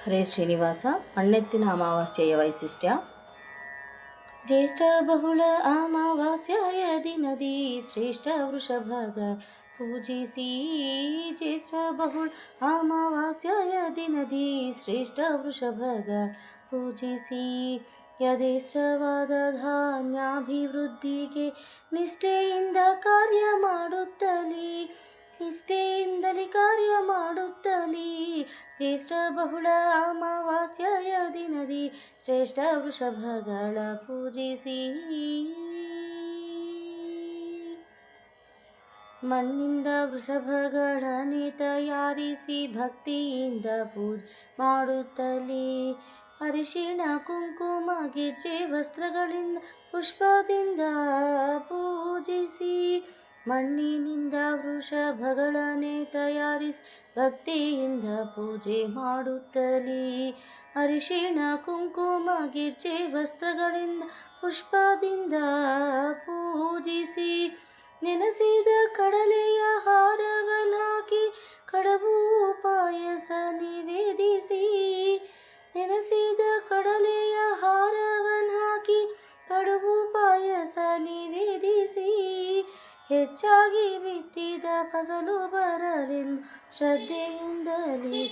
ಹರೇ ಶ್ರೀನಿವಾಸ. ಮಣ್ಣೆತ್ತಿನ ಅಮಾವಾಸ್ಯೆಯ ವೈಶಿಷ್ಟ್ಯ. ಜ್ಯೇಷ್ಠ ಬಹುಳ ಅಮಾವಾಸ್ಯೆಯ ದಿನದಿ ಶ್ರೇಷ್ಠ ವೃಷಭಗ ಪೂಜಿಸಿ. ಜ್ಯೇಷ್ಠ ಬಹುಳ ಅಮಾವಾಸ್ಯೆಯ ದಿನದಿ ಶ್ರೇಷ್ಠ ವೃಷಭಗ ಪೂಜಿಸಿ. ಯಥೇಚ್ಛವಾದ ಧಾನ್ಯಾಭಿವೃದ್ಧಿಗೆ ನಿಷ್ಠೆಯಿಂದ ಕಾರ್ಯ ಮಾಡುತ್ತಲೇ ಕಾರ್ಯ ಮಾಡುತ್ತಲೇ ಜ್ಯೇಷ್ಠ ಬಹುಳ ಅಮಾವಾಸ್ಯೆಯ ದಿನದಿ ಶ್ರೇಷ್ಠ ವೃಷಭಗಳ ಪೂಜಿಸಿ. ಮಣ್ಣಿಂದ ವೃಷಭಗಳನ್ನೇ ತಯಾರಿಸಿ ಭಕ್ತಿಯಿಂದ ಪೂಜೆ ಮಾಡುತ್ತಲೇ ಅರಿಶಿಣ ಕುಂಕುಮ ಗೆಜ್ಜೆ ವಸ್ತ್ರಗಳಿಂದ ಪುಷ್ಪದಿಂದ ಪೂಜಿಸಿ. ಮಣ್ಣಿನಿಂದ ವೃಷಭಗಳನ್ನೇ ತಯಾರಿಸಿ ಭಕ್ತಿಯಿಂದ ಪೂಜೆ ಮಾಡುತ್ತಲೇ ಅರಿಶಿಣ ಕುಂಕುಮ ಗೆಜ್ಜೆ ವಸ್ತ್ರಗಳಿಂದ ಪುಷ್ಪದಿಂದ ಪೂಜಿಸಿ. ನೆನೆಸಿದ ಕಡಲೆಯ ಹಾರವನ್ನಾಕಿ ಕಡಬು ಪಾಯಸ ನಿವೇದಿಸಿ. ನೆನೆಸಿದ ಕಡಲೆಯ ಹಾರವನ್ನಾಕಿ ಕಡಬು ಪಾಯಸ ನಿವೇದಿಸಿ. ಹೆಚ್ಚಾಗಿ ಬಿತ್ತಿದ ಫಸಲು ಬರಲೆಂದು ಶ್ರದ್ಧೆಯಿಂದಲೇ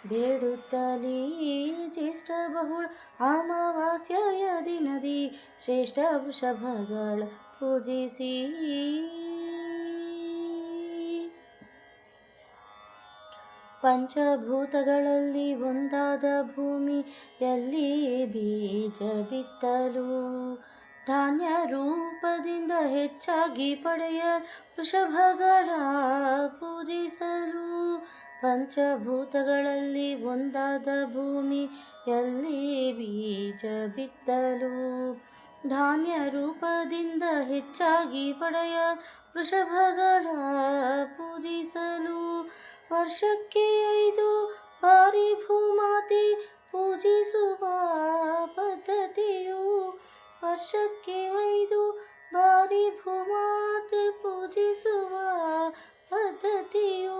ಬೇಡುತ್ತಲೇ ಜ್ಯೇಷ್ಠ ಬಹುಳ ಅಮಾವಾಸ್ಯೆಯ ದಿನದಿ ಶ್ರೇಷ್ಠ ವೃಷಭಗಳ ಪೂಜಿಸಿ. ಪಂಚಭೂತಗಳಲ್ಲಿ ಒಂದಾದ ಭೂಮಿಯಲ್ಲಿ ಬೀಜ ಬಿತ್ತಲು ಧಾನ್ಯ ರೂಪದಿಂದ ಹೆಚ್ಚಾಗಿ ಪಡೆಯ ವೃಷಭಗಳ ಪೂಜಿಸಲು. ಪಂಚಭೂತಗಳಲ್ಲಿ ಒಂದಾದ ಭೂಮಿಯಲ್ಲಿ ಬೀಜ ಬಿತ್ತಲು ಧಾನ್ಯ ರೂಪದಿಂದ ಹೆಚ್ಚಾಗಿ ಪಡೆಯ ವೃಷಭಗಳ ಪೂಜಿಸಲು. ವರ್ಷಕ್ಕೆ 5 ಬಾರಿ ಭೂಮಾತೆ ಪೂಜಿಸುವ ಪದ್ಧತಿಯು. ವರ್ಷಕ್ಕೆ 5 ಬಾರಿ ಭೂಮಾತೆ ಪೂಜಿಸುವ ಪದ್ಧತಿಯು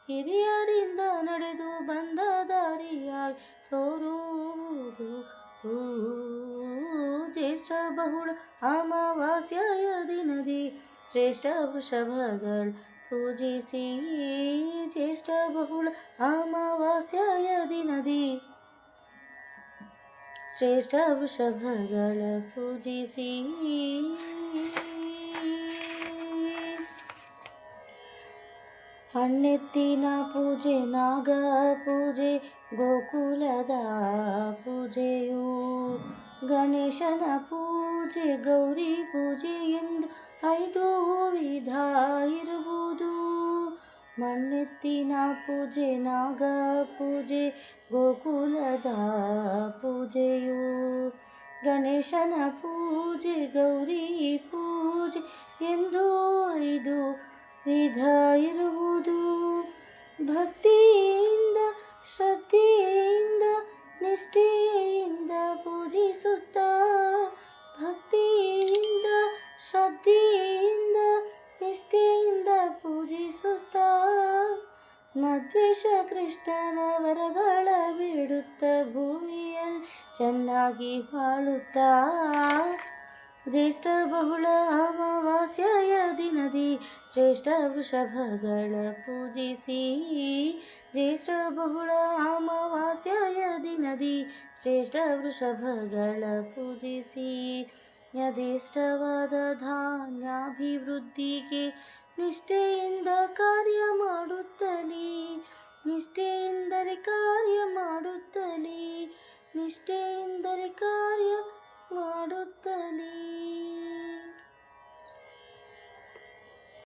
ಹಿರಿಯರಿಂದ ನಡೆದು ಬಂದ ದಾರಿಯಾಗಿ ತೋರುವುದು. ಜ್ಯೇಷ್ಠ ಬಹುಳ ಅಮಾವಾಸ್ಯೆಯ ದಿನದಿ ಶ್ರೇಷ್ಠ ವೃಷಭಗಳ ಪೂಜಿಸಿ. ಜ್ಯೇಷ್ಠ ಬಹುಳ ಅಮಾವಾಸ್ಯೆಯ ದಿನದಿ ಶ್ರೇಷ್ಠ ವೃಷಭಗಳ ಪೂಜಿಸಿ. ಮಣ್ಣೆತ್ತಿನ ಪೂಜೆ, ನಾಗ ಪೂಜೆ, ಗೋಕುಲದ ಪೂಜೆಯು, ಗಣೇಶನ ಪೂಜೆ, ಗೌರಿ ಪೂಜೆ ಎಂದು 5 ವಿಧ ಇರುವುದು. ಮಣ್ಣೆತ್ತಿನ ಪೂಜೆ, ನಾಗ ಪೂಜೆ, ಗೋಕುಲದ ಪೂಜೆಯು, ಗಣೇಶನ ಪೂಜೆ, ಗೌರಿ ಪೂಜೆ ಎಂದು 5 ವಿಧ ಇರುವುದು. ಭಕ್ತಿಯಿಂದ ಶ್ರದ್ಧೆಯಿಂದ ನಿಷ್ಠೆಯಿಂದ ಪೂಜಿಸುತ್ತಾ, ಭಕ್ತಿಯಿಂದ ಶ್ರದ್ಧೆಯಿಂದ ನಿಷ್ಠೆಯಿಂದ ಪೂಜಿಸುತ್ತಾ, ಮಧ್ವೇಷ ಕೃಷ್ಣನ ವರಗಳ ಬೇಡುತ್ತ ಭೂಮಿಯಲ್ಲಿ ಚೆನ್ನಾಗಿ ಬಾಳುತ್ತಾ. ಜ್ಯೇಷ್ಠ ಬಹುಳ ಅಮಾವಾಸ್ಯೆಯ ದಿನದಿ ಶ್ರೇಷ್ಠ ವೃಷಭಗಳ ಪೂಜಿಸಿ. ಜ್ಯೇಷ್ಠ ಬಹುಳ ಅಮಾವಾಸ್ಯೆಯ ದಿನದಿ ಶ್ರೇಷ್ಠ ವೃಷಭಗಳ ಪೂಜಿಸಿ. ಯಥೇಚ್ಛವಾದ ಧಾನ್ಯಾಭಿವೃದ್ಧಿಗೆ ನಿಷ್ಠೆಯಿಂದ ಕಾರ್ಯ ಮಾಡುತ್ತ